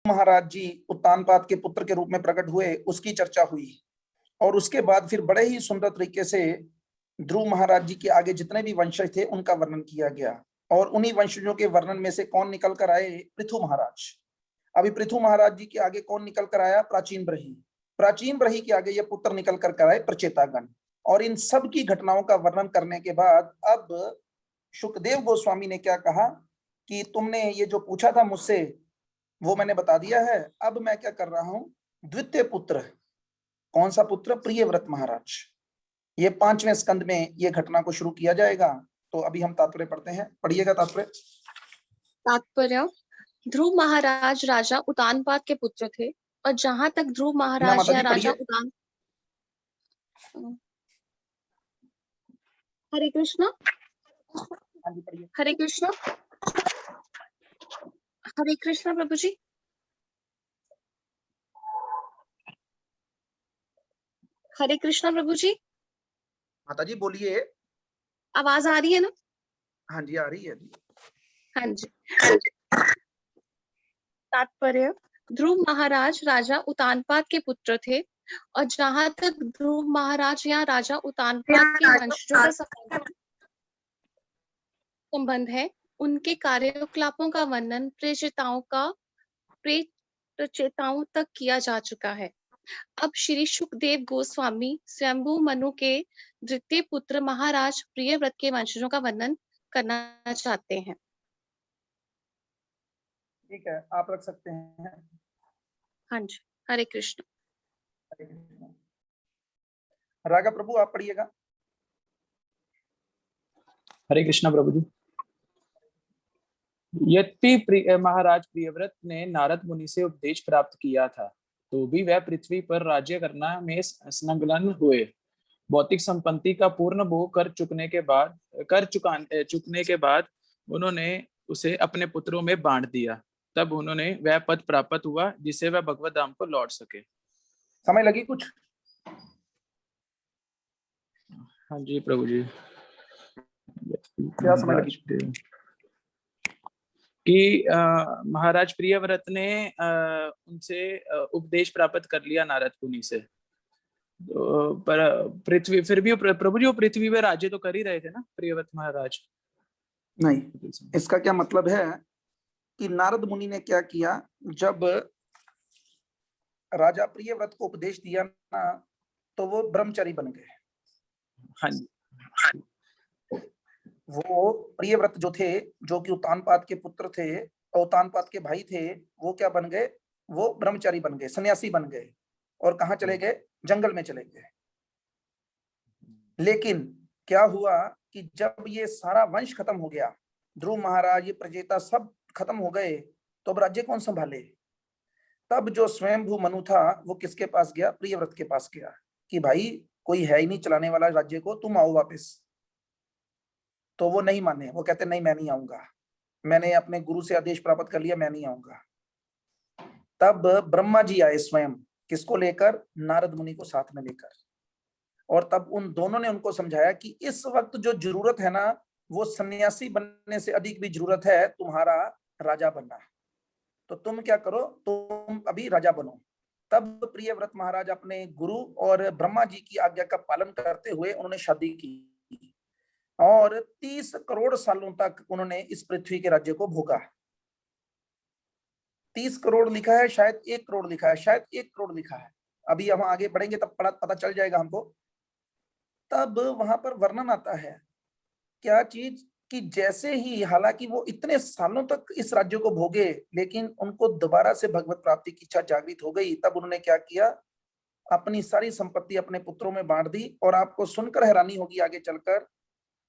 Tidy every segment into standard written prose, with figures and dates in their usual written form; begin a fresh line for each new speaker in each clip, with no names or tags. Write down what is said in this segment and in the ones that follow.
महाराज जी उत्तानपाद के पुत्र के रूप में प्रकट हुए, उसकी चर्चा हुई। और उसके बाद फिर बड़े ही सुंदर तरीके से ध्रुव महाराज जी के आगे जितने भी वंशज थे उनका वर्णन किया गया। और उन्हीं वंशजों के वर्णन में से कौन निकल कर आए? पृथु महाराज। अभी पृथु महाराज जी के आगे कौन निकल कर आया? प्राचीन ब्रही। प्राचीन ब्रही के आगे ये पुत्र निकल कर आए प्रचेतागण। और इन सब की घटनाओं का वर्णन करने के बाद अब शुकदेव गोस्वामी ने क्या कहा कि तुमने ये जो पूछा था मुझसे वो मैंने बता दिया है। अब मैं क्या कर रहा हूं? द्वितीय पुत्र। कौन सा पुत्र? प्रियव्रत महाराज। ये 5वें स्कंद में ये घटना को शुरू किया जाएगा। तो अभी हम तात्पर्य पढ़ते हैं, पढ़िएगा तात्पर्य।
तात्पर्य: ध्रुव महाराज राजा उतानपाद के पुत्र थे, और जहां तक ध्रुव महाराज या राजा उतान हरे कृष्ण हरे कृष्ण हरे कृष्ण प्रभु जी। हरे कृष्ण प्रभु जी।
माता जी बोलिए।
आवाज आ रही है ना?
हाँ जी आ रही है।
हाँ जी। तात्पर्य: ध्रुव महाराज राजा उतानपाद के पुत्र थे, और जहां तक ध्रुव महाराज या राजा उतानपाद के वंशजों का संबंध है, उनके कार्यकलापों का वर्णन प्रचेताओं तक किया जा चुका है। अब श्री शुकदेव गोस्वामी स्वयंभू मनु के द्वितीय पुत्र महाराज प्रियव्रत के वंशजों का वर्णन करना चाहते हैं।
ठीक है, आप रख सकते हैं।
हाँ जी, हरे कृष्ण।
रागा प्रभु आप पढ़िएगा।
हरे कृष्णा प्रभु जी। यद्यपि महाराज प्रियव्रत ने नारद मुनि से उपदेश प्राप्त किया था, तो भी वह पृथ्वी पर राज्य करना में संलग्न हुए। भौतिक संपत्ति का पूर्ण भोग चुकने के बाद उन्होंने उसे अपने पुत्रों में बांट दिया। तब उन्होंने वह पद प्राप्त हुआ जिससे वह भगवत धाम को लौट सके।
समय लगी कुछ?
हाँ जी प्रभु जी।
क्या समय लगी?
कि महाराज प्रियव्रत ने उनसे उपदेश प्राप्त कर लिया नारद मुनि से, पर पृथ्वी फिर भी प्रभु जी वो पृथ्वी पे राज्य तो कर ही रहे थे ना प्रियव्रत महाराज?
नहीं, इसका क्या मतलब है कि नारद मुनि ने क्या किया, जब राजा प्रियव्रत को उपदेश दिया ना तो वो ब्रह्मचारी बन गए।
हाँ जी।
वो प्रियव्रत जो थे, जो कि उत्तानपाद के पुत्र थे और उत्तानपाद के भाई थे, वो क्या बन गए? वो ब्रह्मचारी बन गए, सन्यासी बन गए। और कहाँ चले गए? जंगल में चले गए। लेकिन क्या हुआ कि जब ये सारा वंश खत्म हो गया, ध्रुव महाराज, ये प्रजेता सब खत्म हो गए, तो अब राज्य कौन संभाले? तब जो स्वयंभू मनु था वो किसके पास गया? प्रियव्रत के पास गया कि भाई कोई है ही नहीं चलाने वाला राज्य को, तुम आओ वापस। तो वो नहीं माने, वो कहते नहीं मैं नहीं आऊंगा, मैंने अपने गुरु से आदेश प्राप्त कर लिया, मैं नहीं आऊंगा। तब ब्रह्मा जी आए स्वयं, किसको लेकर? नारद मुनि को साथ में लेकर। और तब उन दोनों ने उनको समझाया कि इस वक्त जो जरूरत है ना, वो सन्यासी बनने से अधिक भी जरूरत है तुम्हारा राजा बनना। तो तुम क्या करो, तुम अभी राजा बनो। तब प्रियव्रत महाराज अपने गुरु और ब्रह्मा जी की आज्ञा का पालन करते हुए उन्होंने शादी की, और 30 करोड़ सालों तक उन्होंने इस पृथ्वी के राज्य को भोगा। 30 करोड़ लिखा है, शायद 1 करोड़ लिखा है, शायद 1 करोड़ लिखा है। अभी हम आगे बढ़ेंगे तब पता चल जाएगा हमको। तब वहां पर वर्णन आता है क्या चीज कि जैसे ही, हालांकि वो इतने सालों तक इस राज्य को भोगे, लेकिन उनको दोबारा से भगवत प्राप्ति की इच्छा जागृत हो गई। तब उन्होंने क्या किया? अपनी सारी संपत्ति अपने पुत्रों में बांट दी। और आपको सुनकर हैरानी होगी आगे चलकर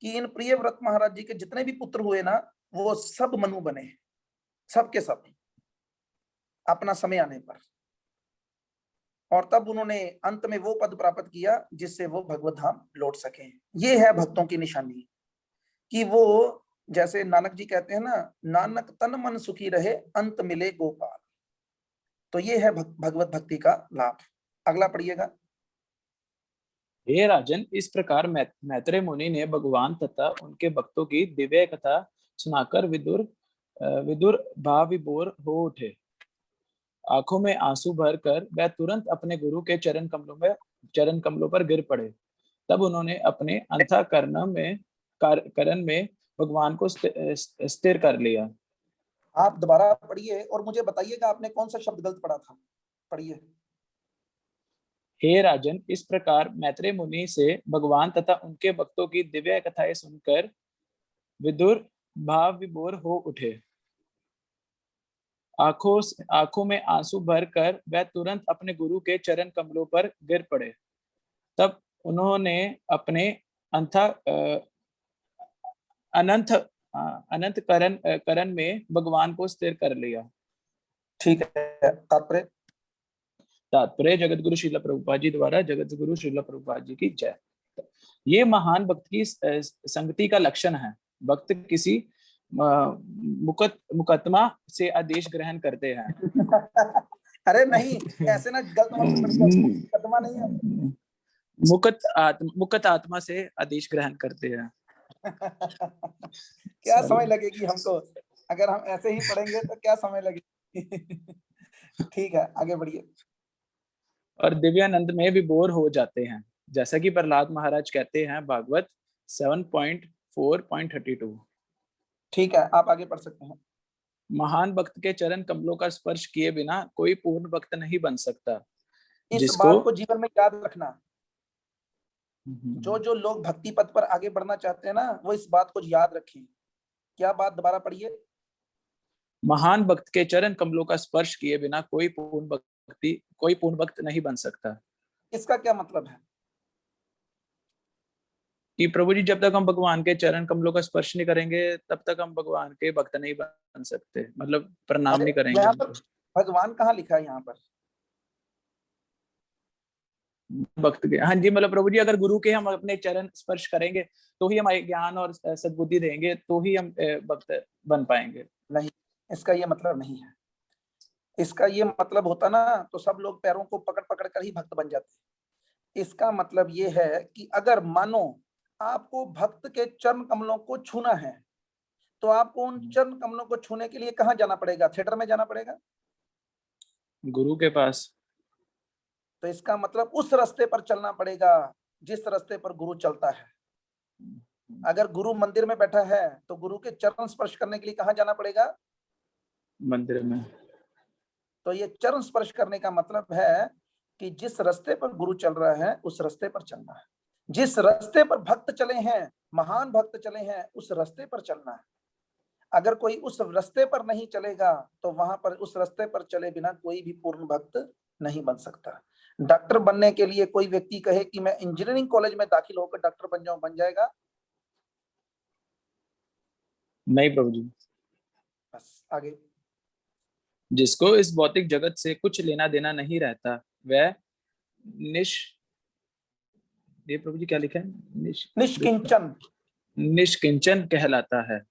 कि इन प्रियव्रत महाराज जी के जितने भी पुत्र हुए ना, वो सब मनु बने, सबके सब, अपना समय आने पर। और तब उन्होंने अंत में वो पद प्राप्त किया जिससे वो भगवत धाम लौट सके। ये है भक्तों की निशानी कि वो, जैसे नानक जी कहते हैं ना, नानक तन मन सुखी रहे, अंत मिले गोपाल। तो ये है भगवत भक्ति का लाभ। अगला पढ़िएगा।
हे राजन, इस प्रकार मैत्रेय मुनि ने भगवान तथा उनके भक्तों की दिव्य कथा सुनाकर विदुर भाव विभोर हो उठे। आंखों में आंसू भरकर वह तुरंत अपने गुरु के चरण कमलों पर गिर पड़े। तब उन्होंने अपने करण में भगवान को स्थिर कर लिया।
आप दोबारा पढ़िए और मुझे बताइएगा आपने कौन सा शब्द गलत पढ़ा था। पढ़िए।
हे राजन, इस प्रकार मैत्रेय मुनि से भगवान तथा उनके भक्तों की दिव्य कथाएं सुनकर विदुर भाव विभोर हो उठे। आंखों में आंसू भरकर वह तुरंत अपने गुरु के चरण कमलों पर गिर पड़े। तब उन्होंने अपने अनंत करण में भगवान को स्थिर कर लिया।
ठीक है।
तात्पर्य जगत गुरु श्रील प्रभुपाद जी द्वारा जगत गुरु श्रील प्रभुपाद जी की जय। ये महान भक्त की संगति का लक्षण है। भक्त किसी मुकदमा से आदेश ग्रहण करते हैं।
अरे नहीं, ऐसे ना गलत मत पढ़िए, मुकदमा नहीं है।
मुकत आत्मा से आदेश ग्रहण करते हैं।
क्या समझ लगेगी हमको अगर हम ऐसे ही पढ़ेंगे तो क्या समझ लगेगी। ठीक है, आगे बढ़िए।
और दिव्यानंद में भी बोर हो जाते हैं, जैसा कि प्रहलाद महाराज कहते हैं भागवत 7.4.32। ठीक
है, आप आगे पढ़ सकते हैं।
महान भक्त के चरण कमलों का स्पर्श किए बिना कोई पूर्ण भक्त नहीं बन सकता।
इस बात को जीवन में याद रखना। जो लोग भक्ति पथ पर आगे बढ़ना चाहते हैं ना, वो इस बात को याद रखें। क्या बात, दोबारा पढ़िए।
महान भक्त के चरण कमलों का स्पर्श किए बिना कोई पूर्ण भक्त नहीं बन सकता।
इसका क्या मतलब है?
कि प्रभु जी, जब तक हम भगवान के चरण कमलों का स्पर्श नहीं करेंगे तब तक हम भगवान के भक्त नहीं बन सकते, मतलब प्रणाम नहीं करेंगे।
यहाँ पर भगवान कहाँ लिखा है? यहाँ पर
भक्त के, हाँ जी, मतलब प्रभु जी अगर गुरु के हम अपने चरण स्पर्श करेंगे तो ही हमारे ज्ञान और सद्बुद्धि देंगे, तो ही हम भक्त बन पाएंगे।
नहीं, इसका ये मतलब नहीं है। इसका ये मतलब होता ना तो सब लोग पैरों को पकड़ पकड़ कर ही भक्त बन जाते। इसका मतलब ये है कि अगर मानो आपको भक्त के चरण कमलों को छूना है तो आपको उन चरण कमलों को छूने के लिए कहाँ जाना पड़ेगा? थिएटर में जाना पड़ेगा,
गुरु के पास।
तो इसका मतलब उस रास्ते पर चलना पड़ेगा जिस रास्ते पर गुरु चलता है। अगर गुरु मंदिर में बैठा है तो गुरु के चरण स्पर्श करने के लिए कहाँ जाना पड़ेगा?
मंदिर में।
तो ये चरण स्पर्श करने का मतलब है कि जिस रास्ते पर गुरु चल रहा है उस रास्ते पर चलना है। जिस रास्ते पर भक्त चले हैं, महान भक्त चले हैं, उस रास्ते पर चलना है। अगर कोई उस रास्ते पर नहीं चलेगा तो वहां पर उस रास्ते पर चले बिना कोई भी पूर्ण भक्त नहीं बन सकता। डॉक्टर बनने के लिए कोई व्यक्ति कहे कि मैं इंजीनियरिंग कॉलेज में दाखिल होकर डॉक्टर बन जाऊं, बन जाएगा?
नहीं प्रभु जी।
बस आगे।
जिसको इस भौतिक जगत से कुछ लेना देना नहीं रहता वह ये प्रभु जी क्या लिखा है? निष्किंचन कहलाता है।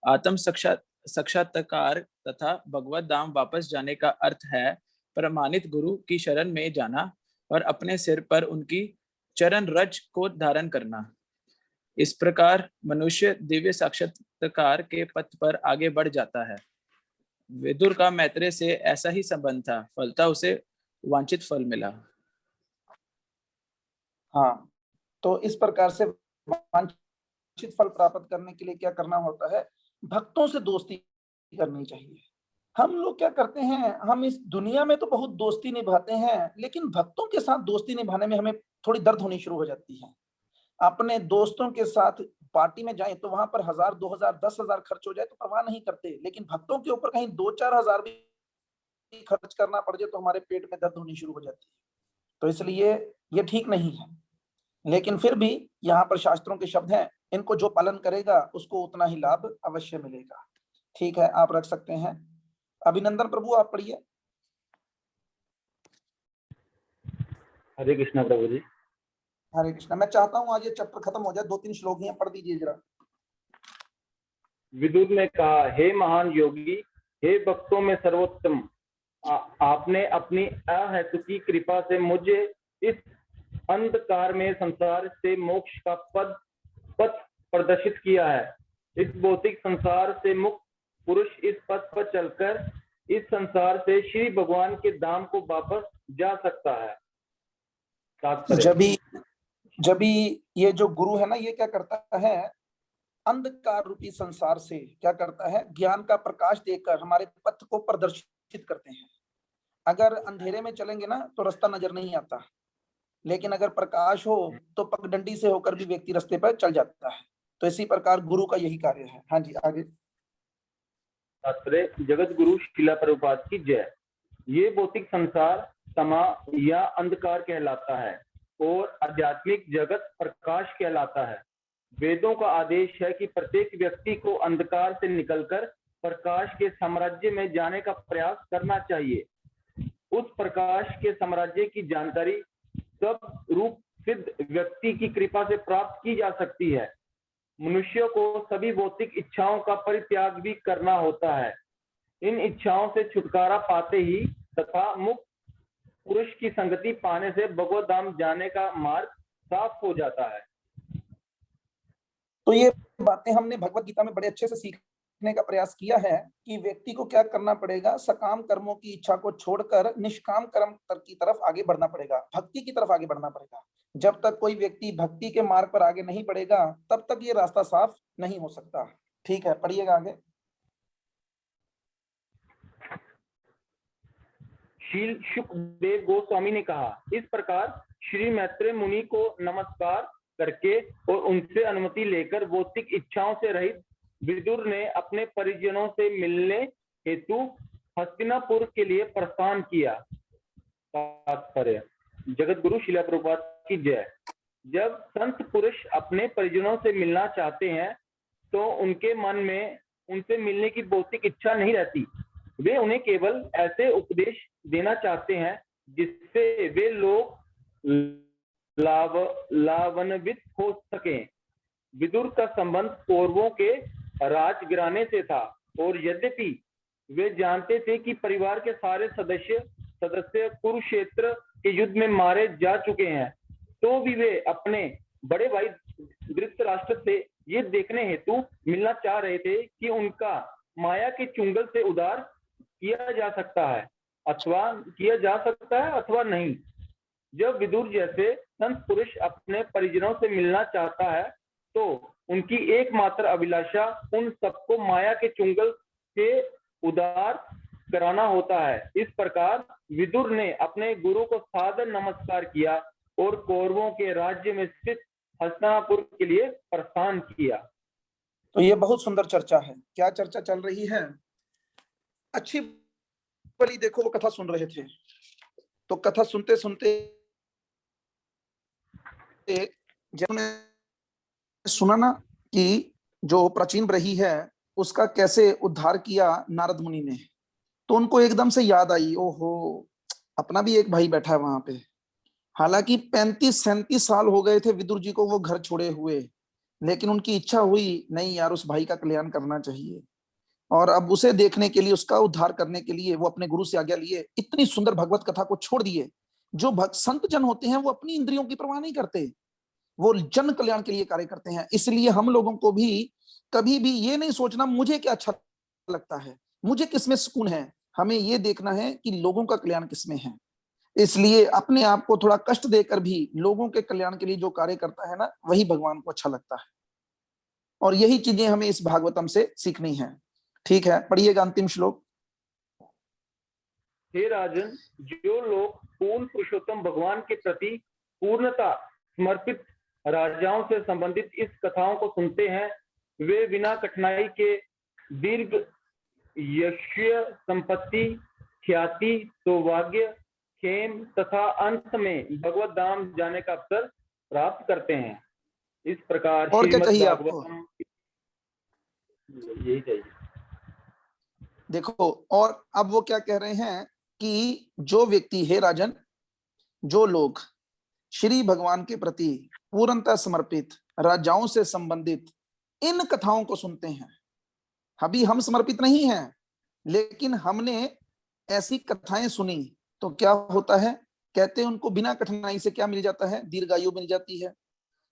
आत्म साक्षात्कार तथा भगवत धाम वापस जाने का अर्थ है प्रमाणित गुरु की शरण में जाना और अपने सिर पर उनकी चरण रज को धारण करना। इस प्रकार मनुष्य दिव्य साक्षात्कार के पथ पर आगे बढ़ जाता है। विदुर का मैत्रेय से ऐसा ही संबंध था, फलता उसे वांछित फल मिला।
हाँ, तो इस प्रकार से वांछित फल प्राप्त करने के लिए क्या करना होता है? भक्तों से दोस्ती करनी चाहिए। हम लोग क्या करते हैं, हम इस दुनिया में तो बहुत दोस्ती निभाते हैं, लेकिन भक्तों के साथ दोस्ती निभाने में हमें थोड़ी दर्द होनी शुरू हो जाती है। अपने दोस्तों के साथ पार्टी में जाएं तो वहां पर 1000, 2000, 10,000 खर्च हो जाए तो परवाह नहीं करते, लेकिन भक्तों के ऊपर कहीं 2-4 हजार भी खर्च करना पड़ जाए तो हमारे पेट में दर्द होनी शुरू हो जाती है। तो इसलिए ये ठीक नहीं है। लेकिन फिर भी यहाँ पर शास्त्रों के शब्द हैं, इनको जो पालन करेगा उसको उतना ही लाभ अवश्य मिलेगा। ठीक है, आप रख सकते हैं। अभिनंदन प्रभु, आप पढ़िए।
हरे कृष्णा प्रभु जी।
हरे कृष्णा। मैं चाहता हूँ आज ये चैप्टर खत्म हो जाए, 2-3 श्लोक ही पढ़ दीजिए जरा।
विदुर ने कहा, हे महान योगी, हे भक्तों में सर्वोत्तम, आपने अपनी अहेतुकी कृपा से मुझे इस अंधकार में संसार से मोक्ष का पथ प्रदर्शित किया है। इस भौतिक संसार से मुक्त पुरुष इस पथ पर चलकर इस संसार से श्री भगवान के धाम को वापस जा सकता है। तात्पर्य,
जब भी ये जो गुरु है ना, ये क्या करता है, अंधकार रूपी संसार से क्या करता है, ज्ञान का प्रकाश देकर हमारे पथ को प्रदर्शित करते हैं। अगर अंधेरे में चलेंगे ना तो रास्ता नजर नहीं आता, लेकिन अगर प्रकाश हो तो पगडंडी से होकर भी व्यक्ति रास्ते पर चल जाता है। तो इसी प्रकार गुरु का यही कार्य है। हाँ जी, आगे।
तात्पर्य, जगत गुरु शिला प्रभुपाद की जय। ये भौतिक संसार तमा या अंधकार कहलाता है और आध्यात्मिक जगत प्रकाश कहलाता है। वेदों का आदेश है कि प्रत्येक व्यक्ति को अंधकार से निकलकर प्रकाश के साम्राज्य में जाने का प्रयास करना चाहिए। उस प्रकाश के साम्राज्य की जानकारी सब रूप सिद्ध व्यक्ति की कृपा से प्राप्त की जा सकती है। मनुष्य को सभी भौतिक इच्छाओं का परित्याग भी करना होता है। इन इच्छाओं से छुटकारा पाते ही तथा मुक्त पुरुष की संगति पाने से भगवत धाम जाने का मार्ग साफ हो जाता है।
तो ये बातें हमने भगवत गीता में बड़े अच्छे से सीखने का प्रयास किया है कि व्यक्ति को क्या करना पड़ेगा, सकाम कर्मों की इच्छा को छोड़कर निष्काम कर्म की तरफ आगे बढ़ना पड़ेगा, भक्ति की तरफ आगे बढ़ना पड़ेगा। जब तक कोई व्यक्ति भक्ति के मार्ग पर आगे नहीं बढ़ेगा तब तक ये रास्ता साफ नहीं हो सकता। ठीक है, पढ़िएगा आगे।
श्री शुकदेव गोस्वामी ने कहा, इस प्रकार श्री मैत्रेय मुनि को नमस्कार करके और उनसे अनुमति लेकर भौतिक इच्छाओं से रहित विदुर ने अपने परिजनों से मिलने हेतु हस्तिनापुर के लिए प्रस्थान किया। तात्पर्य, जगत गुरु शिला प्रभुपाद की जय। जब संत पुरुष अपने परिजनों से मिलना चाहते हैं तो उनके मन में उनसे मिलने की भौतिक इच्छा नहीं रहती। वे उन्हें केवल ऐसे उपदेश देना चाहते हैं जिससे वे लोग लाभान्वित हो सकें। विदुर का संबंध कौरवों के राजघराने से था और यद्यपि वे जानते थे कि परिवार के सारे सदस्य कुरुक्षेत्र के युद्ध में मारे जा चुके हैं, तो भी वे अपने बड़े भाई धृतराष्ट्र से ये देखने हेतु मिलना चाह रहे थे कि उनका माया के चुंगल से उद्धार किया जा सकता है अथवा नहीं। जब विदुर जैसे संत पुरुष अपने परिजनों से मिलना चाहता है तो उनकी एकमात्र अभिलाषा उन सबको माया के चुंगल से उद्धार कराना होता है। इस प्रकार विदुर ने अपने गुरु को सादर नमस्कार किया और कौरवों के राज्य में स्थित हस्तिनापुर के लिए प्रस्थान किया।
तो ये बहुत सुंदर चर्चा है। क्या चर्चा चल रही है? अच्छी बड़ी देखो, वो कथा सुन रहे थे तो कथा सुनते सुनते जिन्होंने सुना ना कि जो प्राचीन ब्रही है उसका कैसे उद्धार किया नारद मुनि ने, तो उनको एकदम से याद आई, ओहो अपना भी एक भाई बैठा है वहां पे। हालांकि 35-37 साल हो गए थे विदुर जी को वो घर छोड़े हुए, लेकिन उनकी इच्छा हुई नहीं यार उस भाई का कल्याण करना चाहिए, और अब उसे देखने के लिए, उसका उद्धार करने के लिए वो अपने गुरु से आज्ञा लिए इतनी सुंदर भगवत कथा को छोड़ दिए। जो भक्त संत जन होते हैं वो अपनी इंद्रियों की परवाह नहीं करते, वो जन कल्याण के लिए कार्य करते हैं। इसलिए हम लोगों को भी कभी भी ये नहीं सोचना मुझे क्या अच्छा लगता है, मुझे किसमें सुकून है, हमें ये देखना है कि लोगों का कल्याण किसमें है। इसलिए अपने आप को थोड़ा कष्ट देकर भी लोगों के कल्याण के लिए जो कार्य करता है ना, वही भगवान को अच्छा लगता है। और यही चीजें हमें इस भागवतम से सीखनी है। ठीक है, पढ़िएगा अंतिम श्लोक।
हे राजन, जो लोग पूर्ण पुरुषोत्तम भगवान के प्रति पूर्णता समर्पित राजाओं से संबंधित इस कथाओं को सुनते हैं, वे बिना कठिनाई के दीर्घ यश, संपत्ति, ख्याति, सौभाग्य, क्षेम तथा अंत में भगवत धाम जाने का अवसर प्राप्त करते हैं। इस प्रकार
और क्या
श्रीमद्
चाहिए आपको?
भागवतम, यही चाहिए।
देखो, और अब वो क्या कह रहे हैं कि जो व्यक्ति, हे राजन, जो लोग श्री भगवान के प्रति पूर्णतः समर्पित राजाओं से संबंधित इन कथाओं को सुनते हैं। अभी हम समर्पित नहीं हैं, लेकिन हमने ऐसी कथाएं सुनी तो क्या होता है, कहते हैं उनको बिना कठिनाई से क्या मिल जाता है, दीर्घायु मिल जाती है,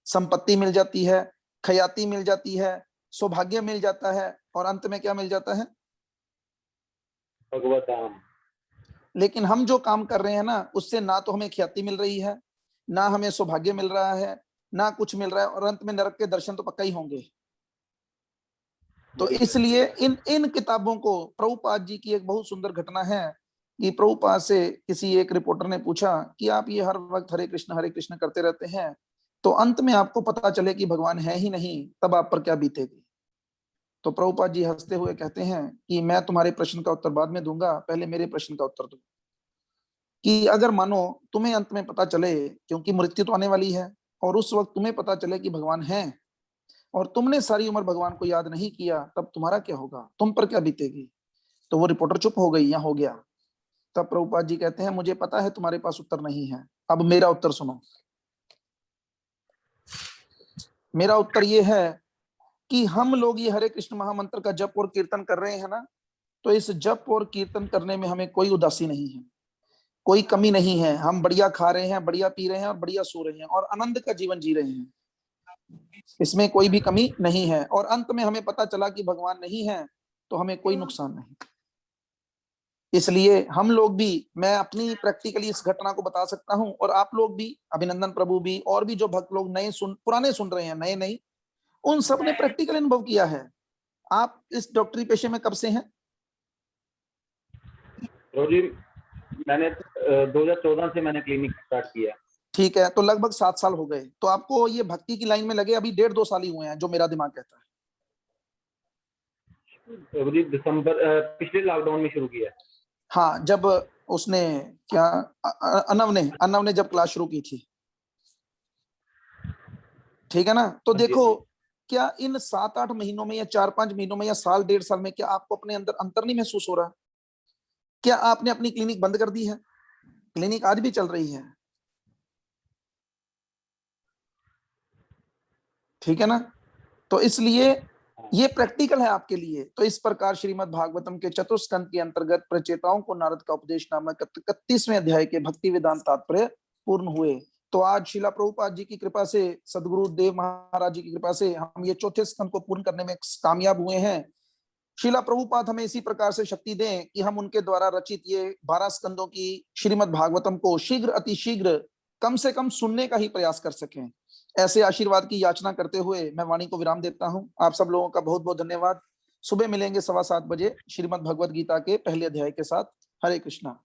संपत्ति मिल जाती है, ख्याति मिल जाती है, सौभाग्य मिल जाता है, और अंत में क्या मिल जाता है?
भगवताम।
लेकिन हम जो काम कर रहे हैं ना, उससे ना तो हमें ख्याति मिल रही है, ना हमें सौभाग्य मिल रहा है, ना कुछ मिल रहा है, और अंत में नरक के दर्शन तो पक्का ही होंगे। तो इसलिए इन इन किताबों को, प्रभुपाद जी की एक बहुत सुंदर घटना है कि प्रभुपाद से किसी एक रिपोर्टर ने पूछा कि आप ये हर वक्त हरे कृष्ण करते रहते हैं, तो अंत में आपको पता चले कि भगवान है ही नहीं, तब आप पर क्या बीतेगी। तो प्रभुपाद जी हंसते हुए कहते हैं कि मैं तुम्हारे प्रश्न का उत्तर बाद में दूंगा, पहले मेरे प्रश्न का उत्तर दो। कि अगर मानो तुम्हें अंत में पता चले, क्योंकि मृत्यु तो आने वाली है, और उस वक्त तुम्हें पता चले कि भगवान है, और तुमने सारी उम्र भगवान को याद नहीं किया, तब तुम्हारा क्या होगा, तुम पर क्या बीतेगी। तो वो रिपोर्टर चुप हो गई, या हो गया। तब प्रभुपाद जी कहते हैं, मुझे पता है तुम्हारे पास उत्तर नहीं है, अब मेरा उत्तर सुनो। मेरा उत्तर ये है कि हम लोग ये हरे कृष्ण महामंत्र का जप और कीर्तन कर रहे हैं ना, तो इस जप और कीर्तन करने में हमें कोई उदासी नहीं है, कोई कमी नहीं है। हम बढ़िया खा रहे हैं, बढ़िया पी रहे हैं, और बढ़िया सो रहे हैं, और आनंद का जीवन जी रहे हैं, इसमें कोई भी कमी नहीं है। और अंत में हमें पता चला कि भगवान नहीं है, तो हमें कोई नुकसान नहीं। इसलिए हम लोग भी, मैं अपनी प्रैक्टिकली इस घटना को बता सकता हूं, और आप लोग भी, अभिनंदन प्रभु भी, और भी जो भक्त लोग नए पुराने सुन रहे हैं, नए नहीं, उन सब ने प्रैक्टिकल अनुभव किया है। आप इस डॉक्टरी पेशे में कब से हैं?
जी मैंने 2014 से मैंने क्लिनिक स्टार्ट किया।
ठीक है, तो लगभग 7 साल हो गए। तो आपको ये भक्ति की लाइन में लगे अभी 1.5-2 साल ही हुए हैं, जो मेरा दिमाग कहता है।
जी दिसंबर पिछले लॉकडाउन में शुरू किया।
हाँ, जब उसने क्या, अनव ने जब क्लास शुरू की थी, ठीक है ना। तो देखो, क्या इन 7-8 महीनों में, या 4-5 महीनों में, या साल 1.5 साल में, क्या आपको अपने अंदर अंतर नहीं महसूस हो रहा? क्या आपने अपनी क्लिनिक बंद कर दी है? क्लिनिक आज भी चल रही है, ठीक है ना। तो इसलिए ये प्रैक्टिकल है आपके लिए। तो इस प्रकार श्रीमद् भागवतम के चतुस्कंद के अंतर्गत प्रचेताओं को नारद का उपदेश नामक 31वें अध्याय के भक्ति वेदांत तात्पर्य पूर्ण हुए। तो आज शिला प्रभुपाद जी की कृपा से, सदगुरु देव महाराज जी की कृपा से हम ये चौथे स्कंद को पूर्ण करने में कामयाब हुए हैं। शिला प्रभुपाद हमें इसी प्रकार से शक्ति दें कि हम उनके द्वारा रचित ये 12 स्कंदों की श्रीमद् भागवतम को शीघ्र, अतिशीघ्र, कम से कम सुनने का ही प्रयास कर सकें। ऐसे आशीर्वाद की याचना करते हुए मैं वाणी को विराम देता हूं। आप सब लोगों का बहुत बहुत धन्यवाद। सुबह मिलेंगे 7:15 बजे श्रीमद् भगवद गीता के पहले अध्याय के साथ। हरे कृष्णा।